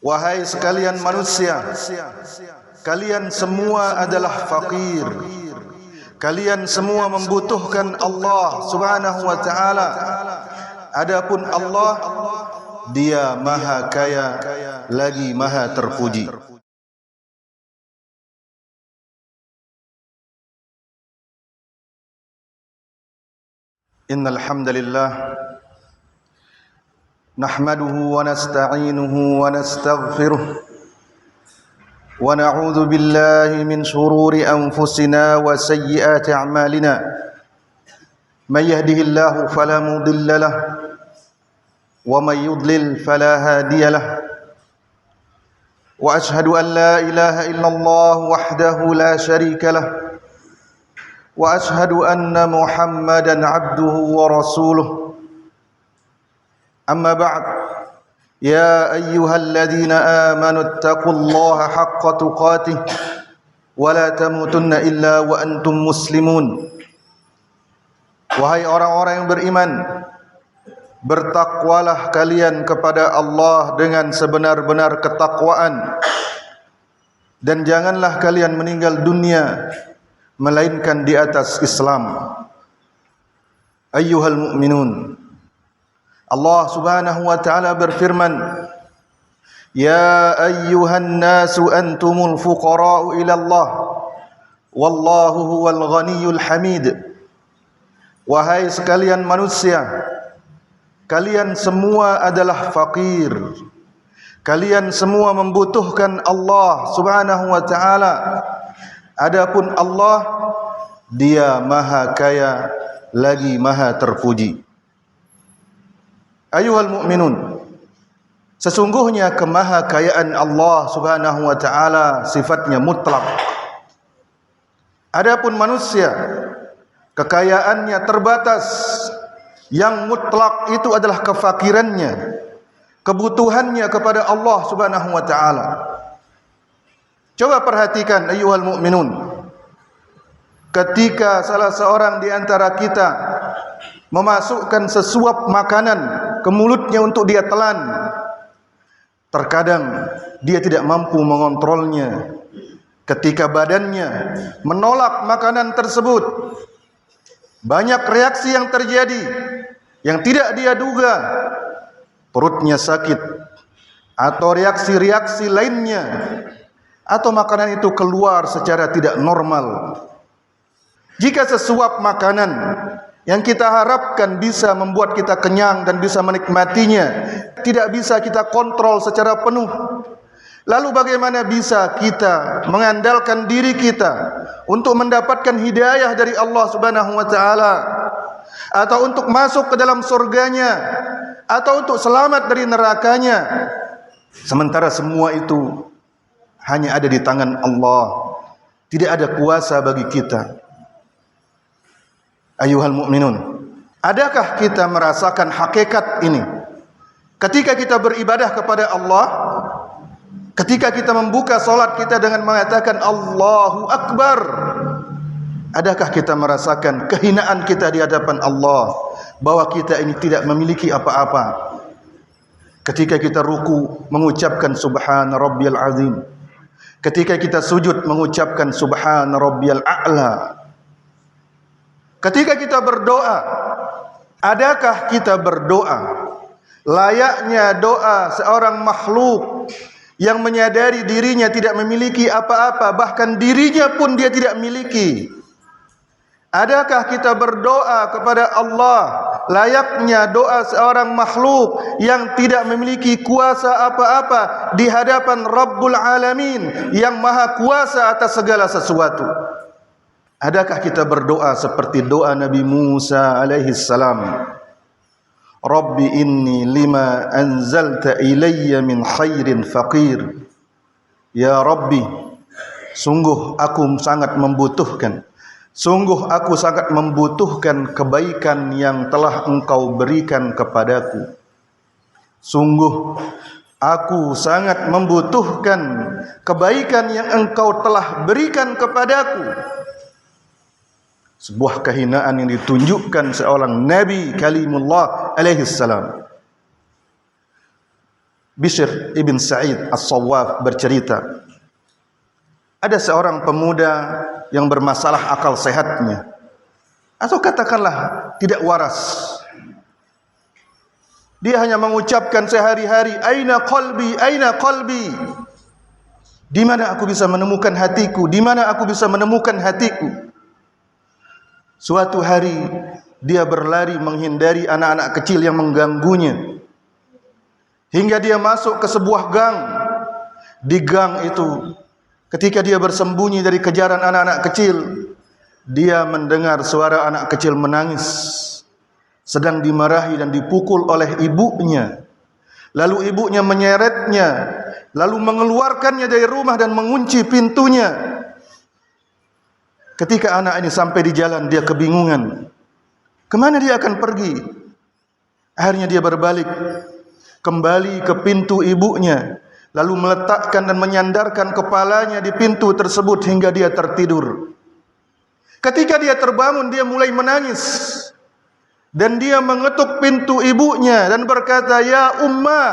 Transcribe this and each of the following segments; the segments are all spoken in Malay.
Wahai sekalian manusia, kalian semua adalah fakir. Kalian semua membutuhkan Allah Subhanahu wa taala. Adapun Allah, Dia Maha Kaya lagi Maha Terpuji. Innal hamdalillah nahmaduhu wa nasta'inuhu wa nastaghfiruh wa na'udzu billahi min shururi anfusina wa sayyiati a'malina. May yahdihillahu fala mudilla lahu wa may yudlil fala hadiya lahu. Wa ashhadu an la ilaha illallah wahdahu la syarika lahu wa ashhadu anna Muhammadan abduhu wa rasuluh. Amma ba'd. Ya ayyuhalladzina amanu ittaqullaha haqqa tuqatih wa la tamutunna illa wa antum muslimun. Wahai orang-orang yang beriman, bertakwalah kalian kepada Allah dengan sebenar-benar ketakwaan, dan janganlah kalian meninggal dunia melainkan di atas Islam. Ayyuhal mu'minun, Allah Subhanahu wa taala berfirman, Ya ayyuhan nasu antumul fuqara'u ila Allah wallahu huwal ghaniyyul hamid. Wahai sekalian manusia, kalian semua adalah fakir. Kalian semua membutuhkan Allah Subhanahu wa taala. Adapun Allah, Dia Maha Kaya lagi Maha Terpuji. Ayuhal mu'minun, sesungguhnya kemahakayaan Allah Subhanahu wa taala sifatnya mutlak. Adapun manusia, kekayaannya terbatas. Yang mutlak itu adalah kefakirannya, kebutuhannya kepada Allah Subhanahu wa taala. Coba perhatikan ayuhal mu'minun, ketika salah seorang di antara kita memasukkan sesuap makanan ke mulutnya untuk dia telan, terkadang dia tidak mampu mengontrolnya. Ketika badannya menolak makanan tersebut, banyak reaksi yang terjadi yang tidak dia duga. Perutnya sakit, atau reaksi-reaksi lainnya, atau makanan itu keluar secara tidak normal. Jika sesuap makanan yang kita harapkan bisa membuat kita kenyang dan bisa menikmatinya tidak bisa kita kontrol secara penuh, lalu bagaimana bisa kita mengandalkan diri kita untuk mendapatkan hidayah dari Allah Subhanahu wa taala, atau untuk masuk ke dalam surganya, atau untuk selamat dari nerakanya, sementara semua itu hanya ada di tangan Allah, tidak ada kuasa bagi kita. Ayuhal mu'minun, adakah kita merasakan hakikat ini ketika kita beribadah kepada Allah? Ketika kita membuka salat kita dengan mengatakan Allahu Akbar, adakah kita merasakan kehinaan kita di hadapan Allah, bahwa kita ini tidak memiliki apa-apa? Ketika kita ruku mengucapkan Subhana Rabbiyal Azim, ketika kita sujud mengucapkan Subhana Rabbiyal A'la. Ketika kita berdoa, adakah kita berdoa layaknya doa seorang makhluk yang menyadari dirinya tidak memiliki apa-apa, bahkan dirinya pun dia tidak miliki? Adakah kita berdoa kepada Allah layaknya doa seorang makhluk yang tidak memiliki kuasa apa-apa di hadapan Rabbul Alamin yang maha kuasa atas segala sesuatu? Adakah kita berdoa seperti doa Nabi Musa alaihi salam? Rabbi inni lima anzalta ilayya min khairin faqir. Ya Rabbi, sungguh aku sangat membutuhkan, sungguh aku sangat membutuhkan kebaikan yang telah Engkau berikan kepadaku. Sungguh aku sangat membutuhkan kebaikan yang Engkau telah berikan kepadaku. Sebuah kehinaan yang ditunjukkan seorang Nabi Kalimullah alaihi salam. Bishr ibn Sa'id As-Sawwaf bercerita, ada seorang pemuda yang bermasalah akal sehatnya, atau katakanlah tidak waras. Dia hanya mengucapkan sehari-hari, aina qalbi, aina qalbi. Di mana aku bisa menemukan hatiku? Di mana aku bisa menemukan hatiku? Suatu hari dia berlari menghindari anak-anak kecil yang mengganggunya, hingga dia masuk ke sebuah gang. Di gang itu, ketika dia bersembunyi dari kejaran anak-anak kecil, dia mendengar suara anak kecil menangis, sedang dimarahi dan dipukul oleh ibunya. Lalu ibunya menyeretnya, lalu mengeluarkannya dari rumah dan mengunci pintunya. Ketika anak ini sampai di jalan, dia kebingungan, kemana dia akan pergi? Akhirnya dia berbalik kembali ke pintu ibunya, lalu meletakkan dan menyandarkan kepalanya di pintu tersebut hingga dia tertidur. Ketika dia terbangun, dia mulai menangis, dan dia mengetuk pintu ibunya dan berkata, ya ummah,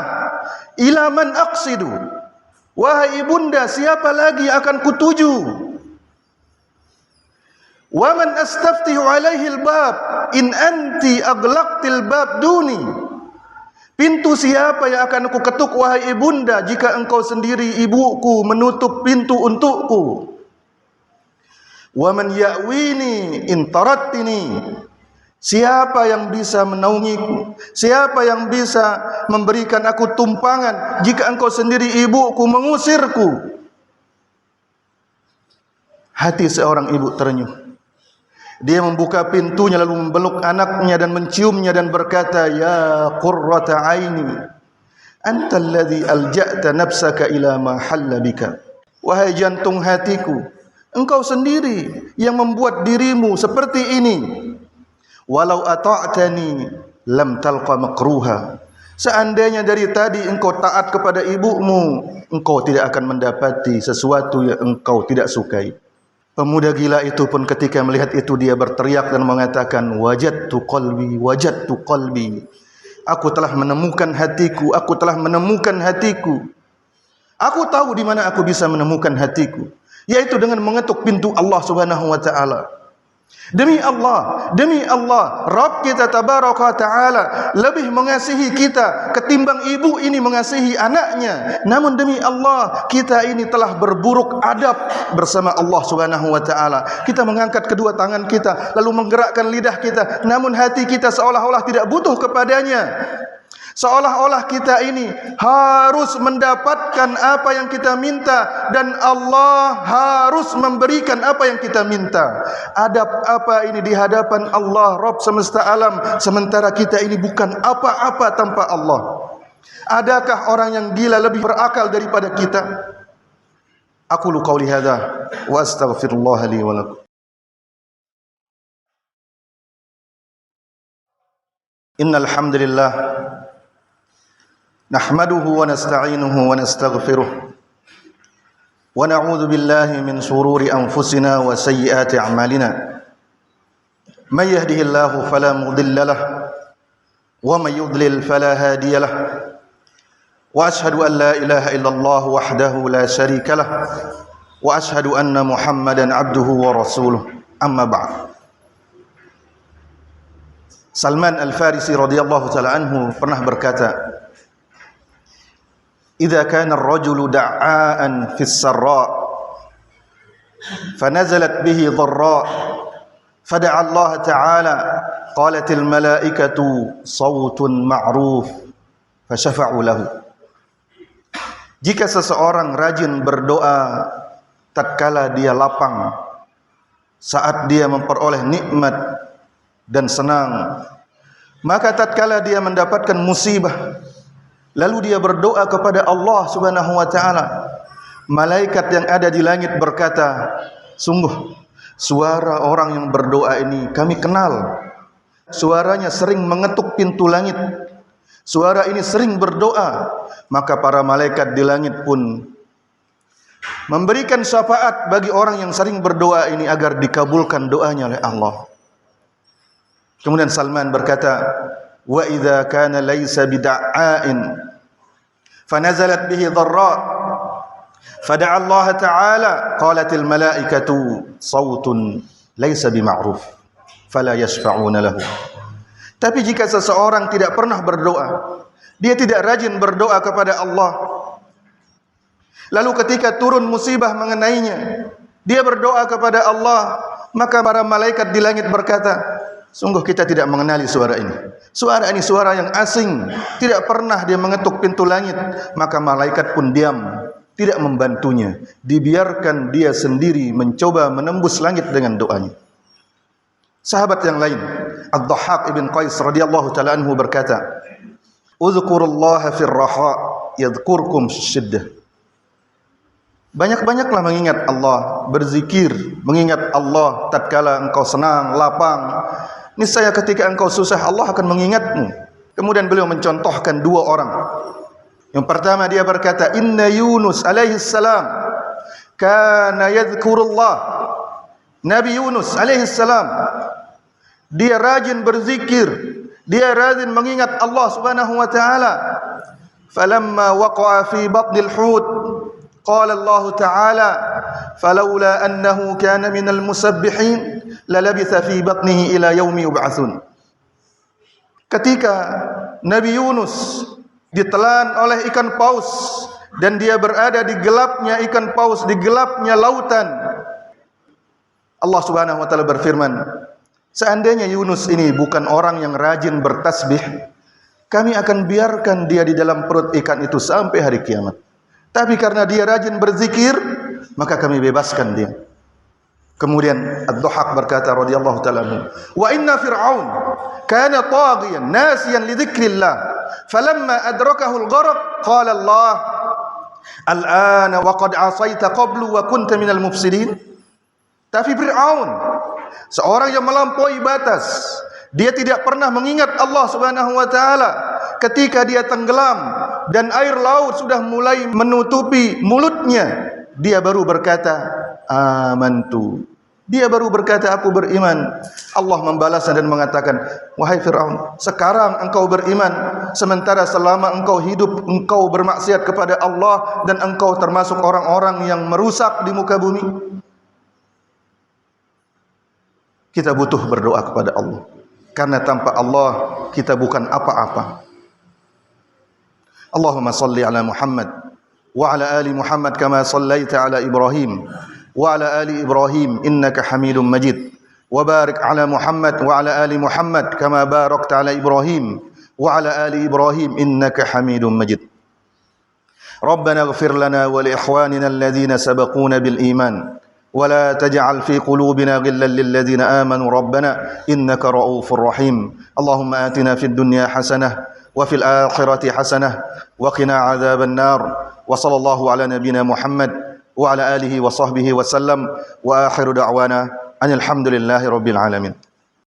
ila man aqsidu, wahai ibunda, siapa lagi akan kutuju? Wa man astaftihu alaihi albab, in anti aglaqtil bab duni. Pintu siapa yang akan aku ketuk wahai ibunda, jika engkau sendiri ibuku menutup pintu untukku? Wa man ya'wini in tarattini, siapa yang bisa menaungiku? Siapa yang bisa memberikan aku tumpangan jika engkau sendiri ibuku mengusirku? Hati seorang ibu terenyuh. Dia membuka pintunya lalu memeluk anaknya dan menciumnya dan berkata, ya qurrata aini, anta alladhi alja'ta nafsaka ila ma halla bika. Wahai jantung hatiku, engkau sendiri yang membuat dirimu seperti ini. Walau ata'tani lam talqa makruha. Seandainya dari tadi engkau taat kepada ibumu, engkau tidak akan mendapati sesuatu yang engkau tidak sukai. Pemuda gila itu pun ketika melihat itu, dia berteriak dan mengatakan, wajadtu qalbi, wajadtu qalbi. Aku telah menemukan hatiku, aku telah menemukan hatiku. Aku tahu di mana aku bisa menemukan hatiku, yaitu dengan mengetuk pintu Allah Subhanahu wa taala. Demi Allah, Rabb kita tabaraka ta'ala lebih mengasihi kita ketimbang ibu ini mengasihi anaknya. Namun demi Allah, kita ini telah berburuk adab bersama Allah Subhanahu wa ta'ala. Kita mengangkat kedua tangan kita, lalu menggerakkan lidah kita, namun hati kita seolah-olah tidak butuh kepadanya. Seolah-olah kita ini harus mendapatkan apa yang kita minta, dan Allah harus memberikan apa yang kita minta. Adab apa ini di hadapan Allah Rabb semesta alam, sementara kita ini bukan apa-apa tanpa Allah? Adakah orang yang gila lebih berakal daripada kita? Aqulu qauli hadza wa astaghfirullah li wa lakum. Innal hamdalillah nahmaduhu wa nasta'inuhu wa nastaghfiruh wa na'udzu billahi min shururi anfusina wa sayyiati a'malina. May yahdihillahu fala mudilla lahu wa may yudlil fala hadiya lahu. Wa ashhadu an la ilaha illallah wahdahu la syarika lahu wa ashhadu anna Muhammadan 'abduhu wa rasuluh. Amma ba'd. Salman Al-Farisi radhiyallahu ta'ala anhu pernah berkata, إذا كان الرجل دعاء في السراء فنزلت به ضراء فدعا الله تعالى قالت الملائكة صوت معروف فشفعوا له. Jika seseorang rajin berdoa tatkala dia lapang, saat dia memperoleh nikmat dan senang, maka tatkala dia mendapatkan musibah, lalu dia berdoa kepada Allah Subhanahu wa taala, malaikat yang ada di langit berkata, sungguh suara orang yang berdoa ini kami kenal. Suaranya sering mengetuk pintu langit. Suara ini sering berdoa. Maka para malaikat di langit pun memberikan syafaat bagi orang yang sering berdoa ini agar dikabulkan doanya oleh Allah. Kemudian Salman berkata, wa idza kana laisa bid'a'in فنزلت به ضراء فدعا الله تعالى قالت الملائكة صوت ليس بمعروف فلا يشفعون له. Tapi jika seseorang tidak pernah berdoa, dia tidak rajin berdoa kepada Allah, lalu ketika turun musibah mengenainya, dia berdoa kepada Allah, maka para malaikat di langit berkata, sungguh kita tidak mengenali suara ini. Suara ini suara yang asing, tidak pernah dia mengetuk pintu langit. Maka malaikat pun diam, tidak membantunya, dibiarkan dia sendiri mencoba menembus langit dengan doanya. Sahabat yang lain, Ad-Dhahhak ibn Qais radhiyallahu ta'ala anhu berkata, "Uzkurullaha fir raha yadhkurkum syiddah." Banyak-banyaklah mengingat Allah, berzikir, mengingat Allah tatkala engkau senang, lapang. Niscaya ketika engkau susah, Allah akan mengingatmu. Kemudian beliau mencontohkan dua orang. Yang pertama dia berkata, "Inna Yunus alaihi salam kana yadhkurullah." Nabi Yunus alaihi salam, dia rajin berzikir, dia rajin mengingat Allah Subhanahu wa taala. Falamma waqa'a fi batnil hut qala Allah taala falawla annahu kana minal musabbihin lalabitha fi batnihi ila yaumi yub'atsun. Ketika Nabi Yunus ditelan oleh ikan paus dan dia berada di gelapnya ikan paus, di gelapnya lautan, Allah Subhanahu wa taala berfirman, seandainya Yunus ini bukan orang yang rajin bertasbih, kami akan biarkan dia di dalam perut ikan itu sampai hari kiamat. Tapi karena dia rajin berzikir, maka kami bebaskan dia. Kemudian Ad-Dhahhak berkata radhiyallahu ta'ala anhu, "Wa inna Fir'aun kana taghiyan nasiyan li dzikrillah, falamma adrakahu al-gharq qala Allah, al-ana wa qad 'asaita qablu wa kunta minal mufsidin." Tapi Fir'aun, seorang yang melampaui batas, dia tidak pernah mengingat Allah Subhanahu wa taala. Ketika dia tenggelam dan air laut sudah mulai menutupi mulutnya, dia baru berkata, "Amantu." Dia baru berkata, "Aku beriman." Allah membalasnya dan mengatakan, "Wahai Fir'aun, sekarang engkau beriman, sementara selama engkau hidup engkau bermaksiat kepada Allah dan engkau termasuk orang-orang yang merusak di muka bumi." Kita butuh berdoa kepada Allah, karena tanpa Allah kita bukan apa-apa. Allahumma salli ala Muhammad wa ala ali Muhammad kama sallaita ala Ibrahim wa ala ali Ibrahim innaka Hamidum Majid, wa barik ala Muhammad wa ala ali Muhammad kama barakta ala Ibrahim wa ala ali Ibrahim innaka Hamidum Majid. Rabbana ighfir lana wa li ikhwanina alladhina sabaquna bil iman ولا تجعل في قلوبنا غلا للذين آمنوا ربنا إنك رؤوف رحيم. اللهم آتنا في الدنيا حسنة وفي الآخرة حسنة وقنا عذاب النار. وصلى الله على نبينا محمد وعلى آله وصحبه وسلم. وآخر دعوانا أن الحمد لله رب العالمين.